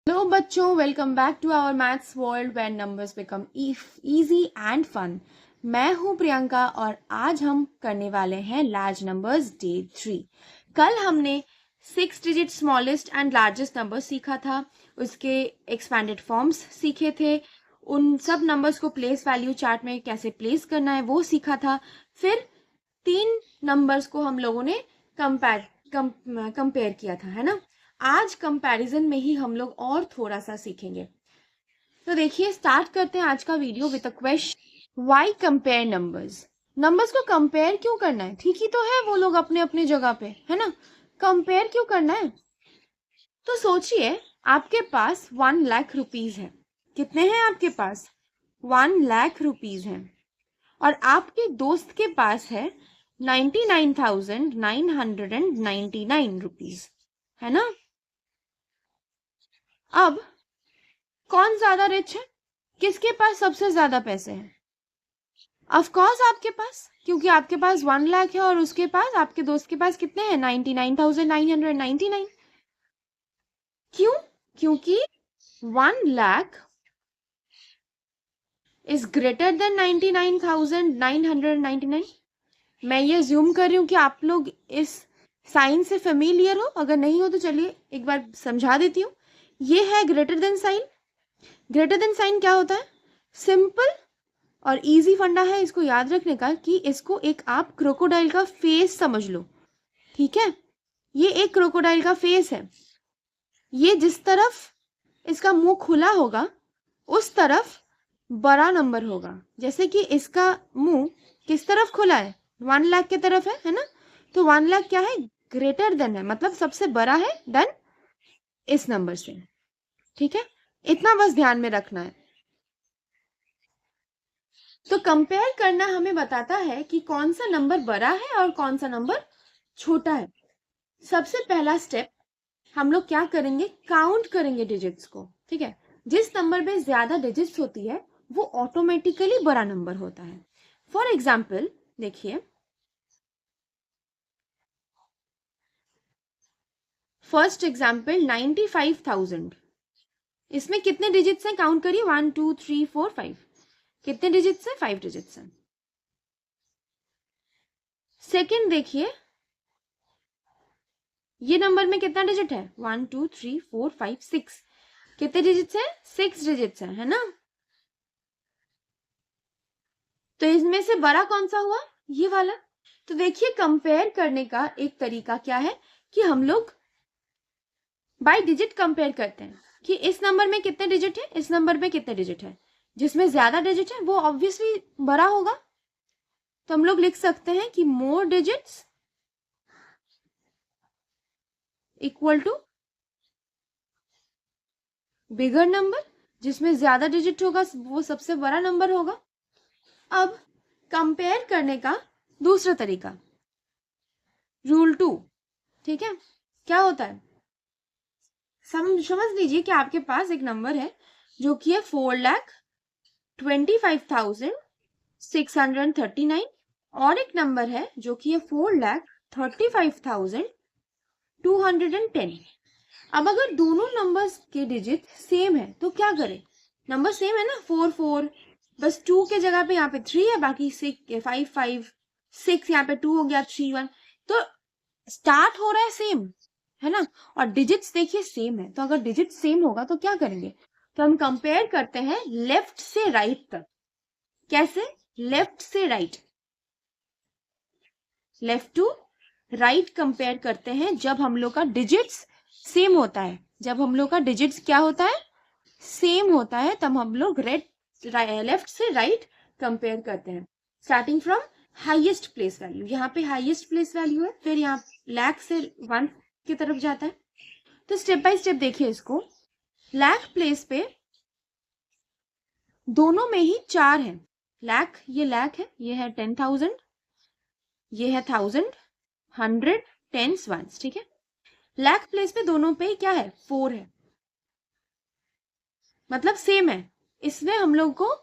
Hello बच्चों, welcome back to our maths world where numbers become easy and fun. मैं हूं प्रियंका और आज हम करने वाले हैं लार्ज नंबर्स डे 3। कल हमने 6 digit smallest and largest number सीखा था, उसके एक्सपैंडेड फॉर्म्स सीखे थे, उन सब नंबर्स को प्लेस वैल्यू चार्ट में कैसे प्लेस करना है वो सीखा था। फिर 3 नंबर्स को हम लोगों ने कंपेयर किया था, है ना। आज कंपैरिजन में ही हम लोग और थोड़ा सा सीखेंगे। तो देखिए, स्टार्ट करते हैं आज का video with a question, why compare numbers. Numbers को कंपेयर क्यों करना है? ठीक ही तो है वो लोग अपने अपने जगह पे, है ना। कंपेयर क्यों करना है? तो सोचिए, आपके पास 1 लाख रुपीज है। कितने हैं आपके पास? 1 लाख रुपीज हैं। और आपके दोस्त के पास है 99,999 रुपीज, है ना। अब कौन ज्यादा रिच है? किसके पास सबसे ज्यादा पैसे हैं? ऑफ कोर्स आपके पास, क्योंकि आपके पास 1 लाख है और उसके पास, आपके दोस्त के पास कितने हैं? 99,999। क्यों? क्योंकि 1 लाख इज ग्रेटर देन 99,999। मैं ये ज्यूम कर रही हूँ कि आप लोग इस साइन से फेमिलियर हो। अगर नहीं हो तो चलिए एक बार समझा देती हूँ। ये है greater than sign. Greater than sign क्या होता है? सिंपल और इजी फंडा है इसको याद रखने का कि इसको एक आप क्रोकोडाइल का फेस समझ लो, ठीक है। ये एक क्रोकोडाइल का फेस है। ये जिस तरफ इसका मुंह खुला होगा उस तरफ बड़ा नंबर होगा। जैसे कि इसका मुंह किस तरफ खुला है? 1 लाख की तरफ है ना। तो 1 लाख क्या है? ग्रेटर देन है, मतलब सबसे बड़ा है देन इस नंबर से, ठीक है। इतना बस ध्यान में रखना है। तो कंपेयर करना हमें बताता है कि कौन सा नंबर बड़ा है और कौन सा नंबर छोटा है। सबसे पहला स्टेप हम लोग क्या करेंगे? काउंट करेंगे डिजिट्स को, ठीक है। जिस नंबर में ज्यादा डिजिट्स होती है वो ऑटोमेटिकली बड़ा नंबर होता है। फॉर एग्जाम्पल देखिए, फर्स्ट एग्जाम्पल 95,000। इसमें कितने डिजिट्स हैं? काउंट करिए, 1 2 3 4 5। कितने डिजिट्स हैं? 5 डिजिट्स हैं। सेकेंड देखिए, ये नंबर में कितना डिजिट है? 1 2 3 4 5 6। कितने डिजिट्स हैं? 6 डिजिट्स हैं, है ना। तो इसमें से बड़ा कौन सा हुआ? ये वाला। तो देखिए, कंपेयर करने का एक तरीका क्या है कि हम लोग बाय डिजिट कंपेयर करते हैं कि इस नंबर में कितने डिजिट है, इस नंबर में कितने डिजिट है। जिसमें ज्यादा डिजिट है वो ऑब्वियसली बड़ा होगा। तो हम लोग लिख सकते हैं कि more digits equal to bigger number. जिसमें ज्यादा डिजिट होगा वो सबसे बड़ा नंबर होगा। अब कंपेयर करने का दूसरा तरीका, रूल 2, ठीक है। क्या होता है? समझ लीजिए कि आपके पास एक नंबर है जो कि है 4,25,639 और एक नंबर है जो कि है 4,35,210। अब अगर दोनों नंबर्स के डिजिट सेम है तो क्या करें? नंबर सेम है ना, 4 4, बस 2 के जगह पे यहाँ पे 3 है, बाकी 6 5 5 6, यहाँ पे 2 हो गया, 3 1। तो स्टार्ट हो रहा है सेम, है ना। और डिजिट्स देखिए सेम है। तो अगर डिजिट सेम होगा तो क्या करेंगे? तो हम कंपेयर करते हैं लेफ्ट से राइट तक। कैसे? लेफ्ट से right, left to right compare करते हैं जब हम लोग का डिजिट्स सेम होता है। जब हम लोग का डिजिट्स क्या होता है? सेम होता है, तब हम लोग लेफ्ट से राइट कंपेयर करते हैं, starting from highest place value. यहाँ पे हाईएस्ट प्लेस वैल्यू है, फिर यहाँ लाख से 1 की तरफ जाता है। तो स्टेप बाय स्टेप देखिए इसको। लाख प्लेस पे दोनों में ही 4 है। लाख, ये लाख है, ये है 10,000, ये है 1,000, 100, टेंस, वंस, ठीक है। लाख प्लेस पे दोनों पे क्या है? 4 है, मतलब सेम है। इसमें हम लोग को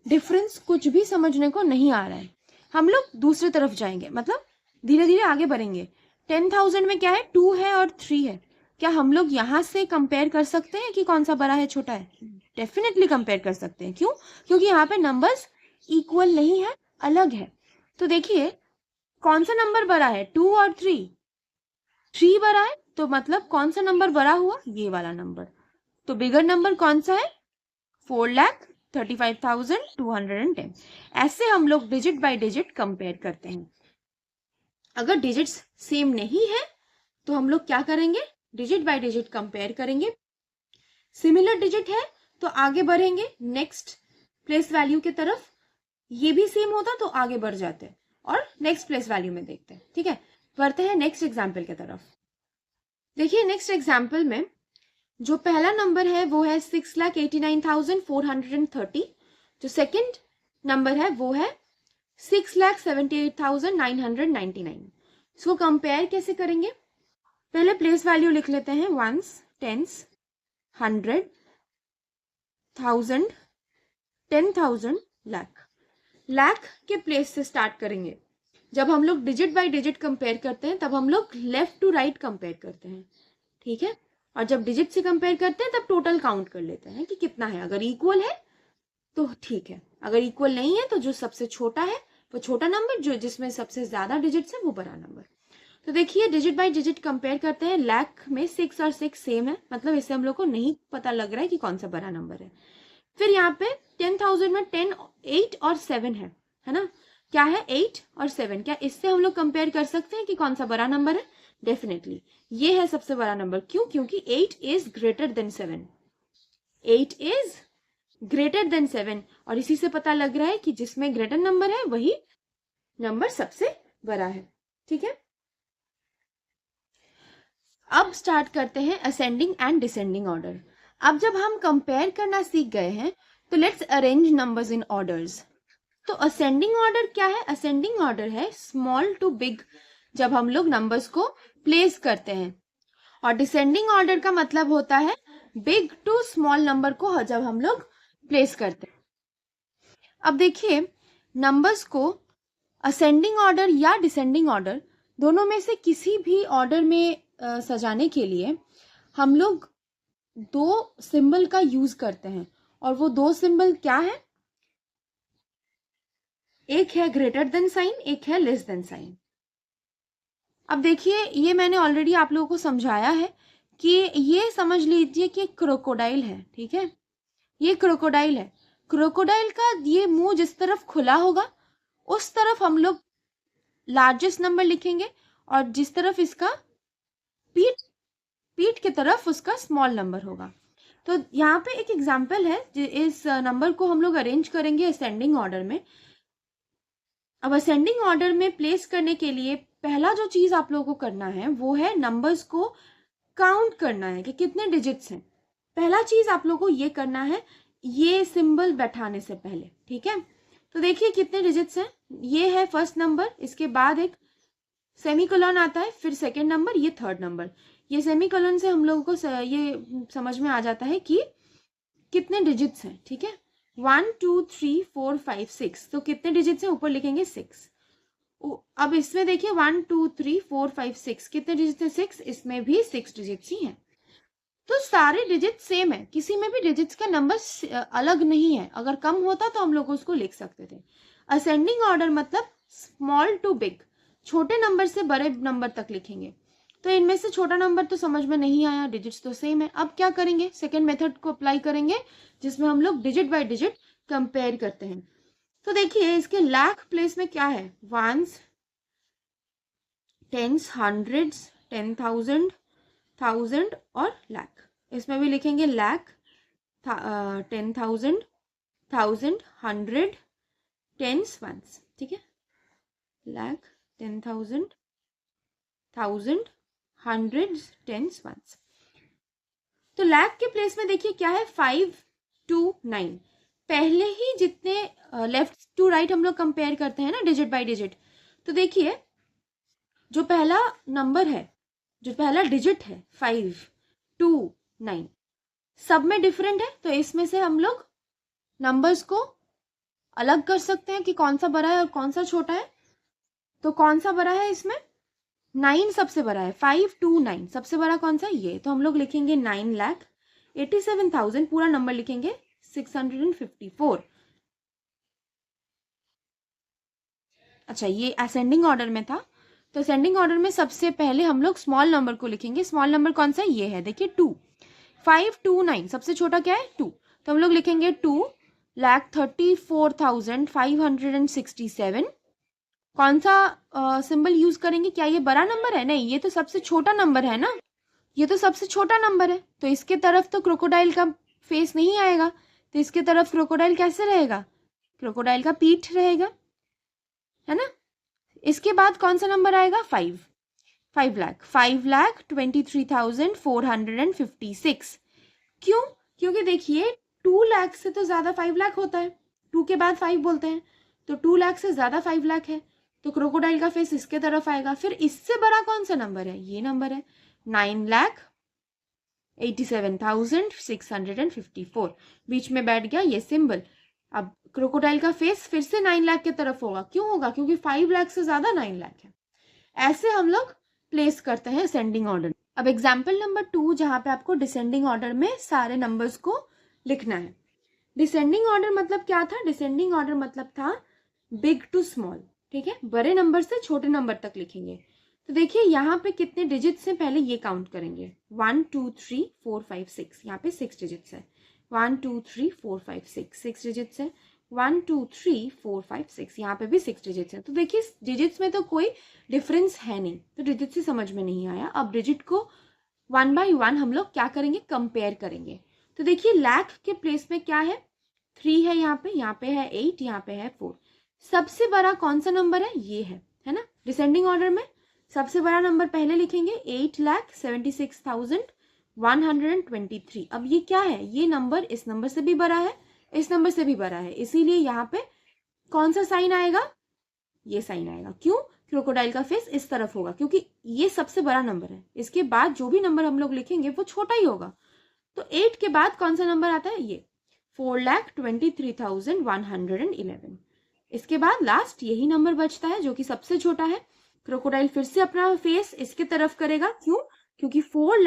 डिफरेंस कुछ भी समझने को नहीं आ रहा है। हम लोग दूसरी तरफ जाएंगे, मतलब धीरे धीरे आगे बढ़ेंगे। 10,000 में क्या है? 2 है और 3 है। क्या हम लोग यहाँ से कंपेयर कर सकते हैं कि कौन सा बड़ा है छोटा है? डेफिनेटली कंपेयर कर सकते हैं। क्यों? क्योंकि यहाँ पे नंबर्स इक्वल नहीं है, अलग है। तो देखिए कौन सा नंबर बड़ा है, 2 और 3? 3 बड़ा है, तो मतलब कौन सा नंबर बड़ा हुआ? ये वाला नंबर। तो बिगर नंबर कौन सा है? 4,35,210। ऐसे हम लोग डिजिट बाय डिजिट कंपेयर करते हैं। अगर डिजिट्स सेम नहीं है तो हम लोग क्या करेंगे? डिजिट बाय डिजिट कंपेयर करेंगे। सिमिलर डिजिट है तो आगे बढ़ेंगे नेक्स्ट प्लेस वैल्यू की तरफ। ये भी सेम होता तो आगे बढ़ जाते और नेक्स्ट प्लेस वैल्यू में देखते हैं। ठीक है, बढ़ते हैं नेक्स्ट एग्जाम्पल की तरफ। देखिए नेक्स्ट एग्जाम्पल में जो पहला नंबर है वो है 6,89,430। जो सेकंड नंबर है वो है 6,78,999। इसको कंपेयर कैसे करेंगे? पहले प्लेस वैल्यू लिख लेते हैं, वंस, टेंस, 100, 1000, 10,000, लाख। लाख के प्लेस से स्टार्ट करेंगे। जब हम लोग डिजिट बाय डिजिट कंपेयर करते हैं तब हम लोग लेफ्ट टू राइट कंपेयर करते हैं। ठीक है, और जब डिजिट से कंपेयर करते हैं तब टोटल काउंट कर लेते हैं कि कितना है। अगर इक्वल है तो ठीक है, अगर इक्वल नहीं है तो जो सबसे छोटा है वो छोटा नंबर, जो जिसमें सबसे ज्यादा डिजिट्स है वो बड़ा नंबर। तो देखिए डिजिट बाय डिजिट कंपेयर करते हैं। लाख में 6 और 6 सेम है, मतलब इससे हम लोग को नहीं पता लग रहा है कि कौन सा बड़ा नंबर है। फिर यहाँ पे 10,000 में 10, 8 और 7 है ना? क्या है? 8 और 7। क्या इससे हम लोग कंपेयर कर सकते हैं कि कौन सा बड़ा नंबर है? डेफिनेटली ये है सबसे बड़ा नंबर। क्यों? क्योंकि 8 is greater than 7। 8 is greater than 7 और इसी से पता लग रहा है कि जिसमें ग्रेटर नंबर है वही नंबर सबसे बड़ा है। ठीक है, अब स्टार्ट करते हैं असेंडिंग एंड डिसेंडिंग ऑर्डर। अब जब हम कंपेयर करना सीख गए हैं तो let's arrange numbers in orders. तो असेंडिंग ऑर्डर क्या है? असेंडिंग ऑर्डर है स्मॉल टू बिग, जब हम लोग नंबर्स को प्लेस करते हैं। और डिसेंडिंग ऑर्डर का मतलब होता है बिग टू स्मॉल नंबर को जब हम लोग प्लेस करते हैं। अब देखिए नंबर्स को असेंडिंग ऑर्डर या डिसेंडिंग ऑर्डर दोनों में से किसी भी ऑर्डर में सजाने के लिए हम लोग दो सिंबल का यूज करते हैं। और वो दो सिंबल क्या है? एक है ग्रेटर देन साइन, एक है लेस देन साइन। अब देखिए ये मैंने ऑलरेडी आप लोगों को समझाया है कि ये समझ लीजिए कि क्रोकोडाइल है। ठीक है, ये क्रोकोडाइल है। क्रोकोडाइल का ये मुंह जिस तरफ खुला होगा उस तरफ हम लोग लार्जेस्ट नंबर लिखेंगे और जिस तरफ इसका पीठ की तरफ उसका स्मॉल नंबर होगा। तो यहाँ पे एक एग्जाम्पल है, इस नंबर को हम लोग अरेंज करेंगे असेंडिंग ऑर्डर में। अब असेंडिंग ऑर्डर में प्लेस करने के लिए पहला जो चीज आप लोगों को करना है वो है नंबर्स को काउंट करना है कि कितने डिजिट्स हैं। पहला चीज आप लोगों को ये करना है ये सिंबल बैठाने से पहले। ठीक है, तो देखिए कितने डिजिट्स हैं। ये है फर्स्ट नंबर, इसके बाद एक सेमीकोलन आता है, फिर सेकेंड नंबर, ये थर्ड नंबर। ये सेमीकोलन से हम लोगों को ये समझ में आ जाता है कि कितने डिजिट्स हैं। ठीक है, 1 2 3 4 5 6, तो कितने डिजिट्स हैं ऊपर लिखेंगे 6। अब इसमें देखिए 1 2 3 4 5 6, कितने डिजिट्स हैं? 6। इसमें भी 6 डिजिट्स ही हैं। तो सारे डिजिट सेम है, किसी में भी डिजिट्स का नंबर अलग नहीं है। अगर कम होता तो हम लोग उसको लिख सकते थे। असेंडिंग ऑर्डर मतलब स्मॉल टू बिग, छोटे नंबर से बड़े नंबर तक लिखेंगे। तो इनमें से छोटा नंबर तो समझ में नहीं आया, डिजिट्स तो सेम है। अब क्या करेंगे? सेकेंड मेथड को अप्लाई करेंगे जिसमें हम लोग डिजिट बाय डिजिट कंपेयर करते हैं। तो देखिए इसके लाख प्लेस में क्या है? वंस, टेंस, हंड्रेड्स, 10,000, 1000 और लाख। इसमें भी लिखेंगे लाख, 10,000, 1000, 100, टेंस, वंस। ठीक है, लाख, 10,000, 1000, हंड्रेड्स, टेंस, वंस। तो लाख के प्लेस में देखिए क्या है? 5 2 9। पहले ही जितने लेफ्ट टू राइट हम लोग कंपेयर करते हैं ना डिजिट बाय डिजिट, तो देखिए जो पहला नंबर है, जो पहला डिजिट है 5 2 9, सब में डिफरेंट है। तो इसमें से हम लोग नंबर्स को अलग कर सकते हैं कि कौन सा बड़ा है और कौन सा छोटा है। तो कौन सा बड़ा है इसमें? 9 सबसे बड़ा है, 529 सबसे बड़ा कौन सा, ये। तो हम लोग लिखेंगे 9,87,000, पूरा नंबर लिखेंगे 654। अच्छा, ये असेंडिंग ऑर्डर में था, तो असेंडिंग ऑर्डर में सबसे पहले हम लोग स्मॉल नंबर को लिखेंगे। स्मॉल नंबर कौन सा है, ये है, देखिए 2। 529 सबसे छोटा क्या है, 2। तो हम लोग लिखेंगे 2,34,567। कौन सा सिंबल यूज करेंगे, क्या ये बड़ा नंबर है, नहीं, ये तो सबसे छोटा नंबर है ना, ये तो सबसे छोटा नंबर है, तो इसके तरफ तो क्रोकोडाइल का फेस नहीं आएगा, तो इसके तरफ क्रोकोडाइल कैसे रहेगा, क्रोकोडाइल का पीठ रहेगा, है ना। इसके बाद कौन सा नंबर आएगा, 5। 5 लाख, 5,23,456। क्यों, क्योंकि देखिए 2 लाख से तो ज्यादा 5 लाख होता है, 2 के बाद 5 बोलते हैं, तो 2 लाख से ज्यादा 5 लाख है, तो क्रोकोडाइल का फेस इसके तरफ आएगा। फिर इससे बड़ा कौन सा नंबर है, ये नंबर है 9,87,654, बीच में बैठ गया ये सिंबल। अब क्रोकोडाइल का फेस फिर से 9 लाख की तरफ होगा, क्यों होगा, क्योंकि 5 लाख से ज्यादा 9 लाख है। ऐसे हम लोग प्लेस करते हैं असेंडिंग ऑर्डर। अब एग्जाम्पल नंबर 2, जहां पे आपको डिसेंडिंग ऑर्डर में सारे नंबर्स को लिखना है। डिसेंडिंग ऑर्डर मतलब क्या था, डिसेंडिंग ऑर्डर मतलब था बिग टू स्मॉल, ठीक है, बड़े नंबर से छोटे नंबर तक लिखेंगे। तो देखिए यहाँ पे कितने डिजिट्स हैं, पहले ये काउंट करेंगे, 1 2 3 4 5 6, यहाँ पे 6 डिजिट्स है, 1 2 3 4 5 6 डिजिट्स है, 1 2 3 4 5 6, यहाँ पे भी 6 डिजिट्स है। तो देखिए डिजिट्स में तो कोई डिफरेंस है नहीं, तो डिजिट से समझ में नहीं आया। अब डिजिट को 1 बाई 1 हम लोग क्या करेंगे, कंपेयर करेंगे। तो देखिए लाख के प्लेस में क्या है, 3 है, यहाँ पे है 8, यहाँ पे है 4। सबसे बड़ा कौन सा नंबर है, ये है ना। डिसेंडिंग ऑर्डर में सबसे बड़ा नंबर पहले लिखेंगे 8,76,123। अब ये क्या है, ये नंबर इस नंबर से भी बड़ा है, इस नंबर से भी बड़ा है, इसीलिए यहाँ पे कौन सा साइन आएगा, ये साइन आएगा। क्यों, क्रोकोडाइल का फेस इस तरफ होगा, क्योंकि ये सबसे बड़ा नंबर है, इसके बाद जो भी नंबर हम लोग लिखेंगे वो छोटा ही होगा। तो 8 के बाद कौन सा नंबर आता है, ये 4,23,111। इसके बाद लास्ट यही नंबर बचता है जो कि सबसे छोटा है। क्रोकोडाइल फिर से अपना फेस इसके तरफ करेगा, क्यों, क्योंकि 3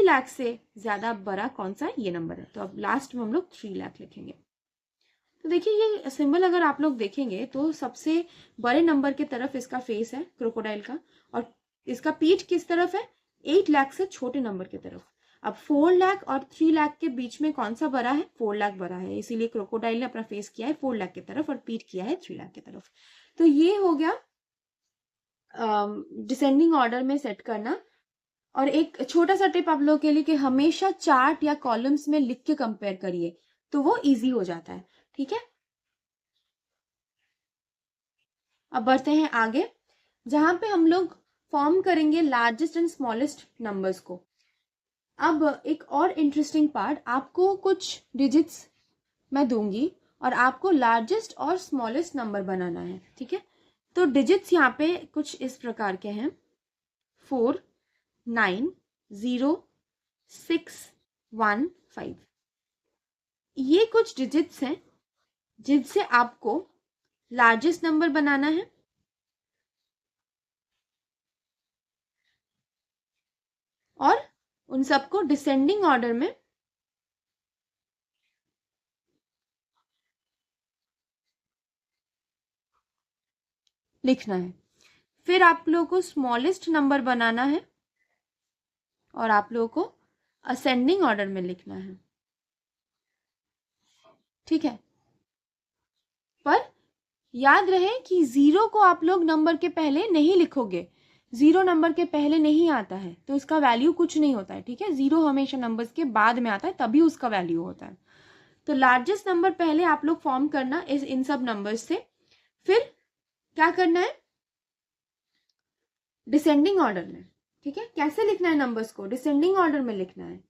लाख से ज्यादा बड़ा कौन सा है, ये नंबर है। तो अब लास्ट में हम लोग 3 लाख लिखेंगे। तो देखिए ये सिंबल अगर आप लोग देखेंगे तो सबसे बड़े नंबर के तरफ इसका फेस है क्रोकोडाइल का, और इसका पीठ किस तरफ है, 8 लाख से छोटे नंबर की तरफ। अब 4 लाख और 3 लाख के बीच में कौन सा बड़ा है, 4 लाख बड़ा है, इसीलिए क्रोकोडाइल ने अपना फेस किया है 4 लाख की तरफ और पीठ किया है 3 लाख की तरफ। तो ये हो गया डिसेंडिंग ऑर्डर में सेट करना। और एक छोटा सा टिप आप लोगों के लिए कि हमेशा चार्ट या कॉलम्स में लिख के कंपेयर करिए, तो वो इजी हो जाता है, ठीक है। अब बढ़ते हैं आगे, जहां पे हम लोग फॉर्म करेंगे लार्जेस्ट एंड स्मॉलेस्ट नंबर्स को। अब एक और इंटरेस्टिंग पार्ट, आपको कुछ डिजिट्स मैं दूंगी और आपको लार्जेस्ट और स्मॉलेस्ट नंबर बनाना है, ठीक है। तो डिजिट्स यहाँ पे कुछ इस प्रकार के हैं, 4 9 0 6 1 5। ये कुछ डिजिट्स हैं जिनसे आपको लार्जेस्ट नंबर बनाना है और उन सबको डिसेंडिंग ऑर्डर में लिखना है। फिर आप लोगों को स्मॉलेस्ट नंबर बनाना है और आप लोगों को असेंडिंग ऑर्डर में लिखना है, ठीक है। पर याद रहे कि 0 को आप लोग नंबर के पहले नहीं लिखोगे, 0 नंबर के पहले नहीं आता है तो इसका वैल्यू कुछ नहीं होता है, ठीक है। 0 हमेशा नंबर्स के बाद में आता है, तभी उसका वैल्यू होता है। तो लार्जेस्ट नंबर पहले आप लोग फॉर्म करना इन सब नंबर्स से, फिर क्या करना है, डिसेंडिंग ऑर्डर में, ठीक है। कैसे लिखना है नंबर्स को, डिसेंडिंग ऑर्डर में लिखना है,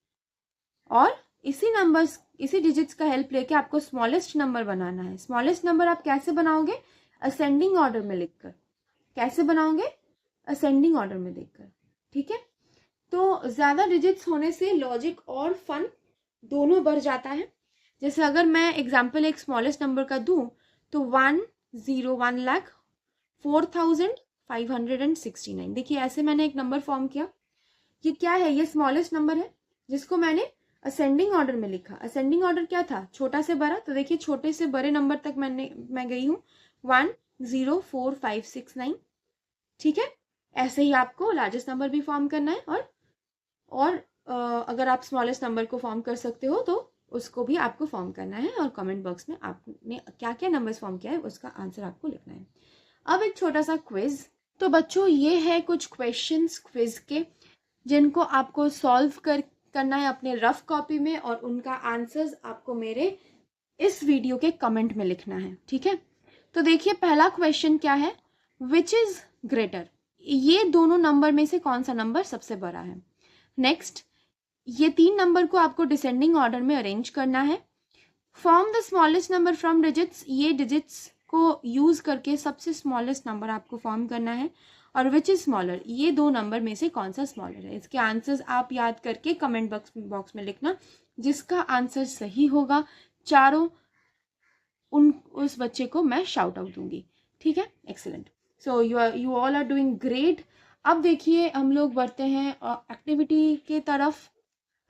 और इसी डिजिट्स का हेल्प लेके आपको स्मॉलेस्ट नंबर बनाना है। स्मॉलेस्ट नंबर आप कैसे बनाओगे, असेंडिंग ऑर्डर में लिखकर। कैसे बनाओगे, असेंडिंग ऑर्डर में देखकर, ठीक है। तो ज्यादा डिजिट्स होने से लॉजिक और फन दोनों बढ़ जाता है। जैसे अगर मैं एग्जाम्पल एक स्मॉलेस्ट नंबर का दूं तो 1 लाख 4,000 569। देखिए ऐसे मैंने एक नंबर फॉर्म किया। ये क्या है? ये स्मॉलेस्ट नंबर है जिसको मैंने असेंडिंग ऑर्डर में लिखा। असेंडिंग ऑर्डर क्या था? छोटा से बड़ा। तो देखिए छोटे से बड़े नंबर तक मैं गई हूँ 104569। ठीक है, ऐसे ही आपको लार्जेस्ट नंबर भी फॉर्म करना है और अगर आप स्मॉलेस्ट नंबर को फॉर्म कर सकते हो तो उसको भी आपको फॉर्म करना है और कमेंट बॉक्स में आपने क्या क्या नंबर्स फॉर्म किया है उसका आंसर आपको लिखना है। अब एक छोटा सा क्विज। तो बच्चों ये है कुछ क्वेश्चंस क्विज के जिनको आपको सॉल्व करना है अपने रफ कॉपी में और उनका आंसर्स आपको मेरे इस वीडियो के कमेंट में लिखना है। ठीक है, तो देखिए पहला क्वेश्चन क्या है? Which is greater? ये दोनों नंबर में से कौन सा नंबर सबसे बड़ा है? नेक्स्ट, ये 3 नंबर को आपको डिसेंडिंग ऑर्डर में अरेंज करना है। Form the smallest number from digits. ये डिजिट्स को यूज करके सबसे स्मॉलेस्ट नंबर आपको फॉर्म करना है। और विच इज स्मॉलर? ये 2 नंबर में से कौन सा स्मॉलर है? इसके आंसर्स आप याद करके कमेंट बॉक्स में लिखना। जिसका आंसर सही होगा चारों उस बच्चे को मैं शाउट आउट दूंगी। ठीक है, excellent. So you all are doing great. अब देखिए हम लोग बढ़ते हैं एक्टिविटी के तरफ।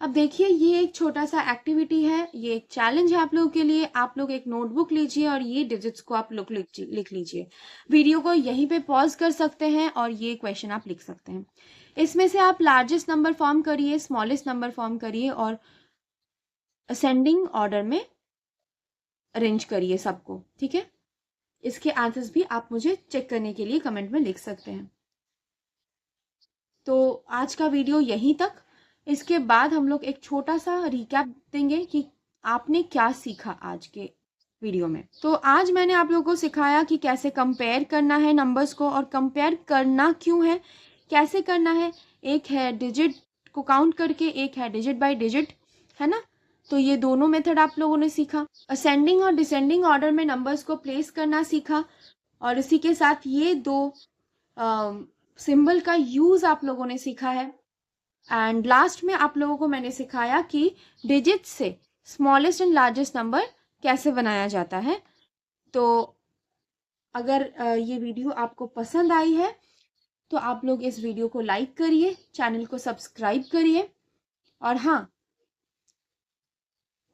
अब देखिए ये एक छोटा सा एक्टिविटी है, ये एक चैलेंज है आप लोगों के लिए। आप लोग एक नोटबुक लीजिए और ये डिजिट्स को आप लोग लिख लीजिए। वीडियो को यहीं पे पॉज कर सकते हैं और ये क्वेश्चन आप लिख सकते हैं। इसमें से आप लार्जेस्ट नंबर फॉर्म करिए, स्मॉलेस्ट नंबर फॉर्म करिए और असेंडिंग ऑर्डर में अरेंज करिए सबको। ठीक है, इसके आंसर्स भी आप मुझे चेक करने के लिए कमेंट में लिख सकते हैं। तो आज का वीडियो यहीं तक। इसके बाद हम लोग एक छोटा सा रिकैप देंगे कि आपने क्या सीखा आज के वीडियो में। तो आज मैंने आप लोगों को सिखाया कि कैसे कंपेयर करना है नंबर्स को और कंपेयर करना क्यों है, कैसे करना है। एक है डिजिट को काउंट करके, एक है डिजिट बाय डिजिट, है ना। तो ये दोनों मेथड आप लोगों ने सीखा। असेंडिंग और डिसेंडिंग ऑर्डर में नंबर्स को प्लेस करना सीखा और इसी के साथ ये 2 सिंबल का यूज आप लोगों ने सीखा है। एंड लास्ट में आप लोगों को मैंने सिखाया कि डिजिट से स्मॉलेस्ट एंड लार्जेस्ट नंबर कैसे बनाया जाता है। तो अगर ये वीडियो आपको पसंद आई है तो आप लोग इस वीडियो को लाइक करिए, चैनल को सब्सक्राइब करिए और हाँ,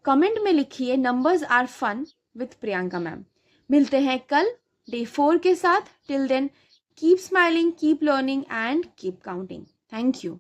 कमेंट में लिखिए numbers are fun with Priyanka ma'am. मिलते हैं कल डे 4 के साथ। Till then keep smiling, keep learning and keep counting. Thank you.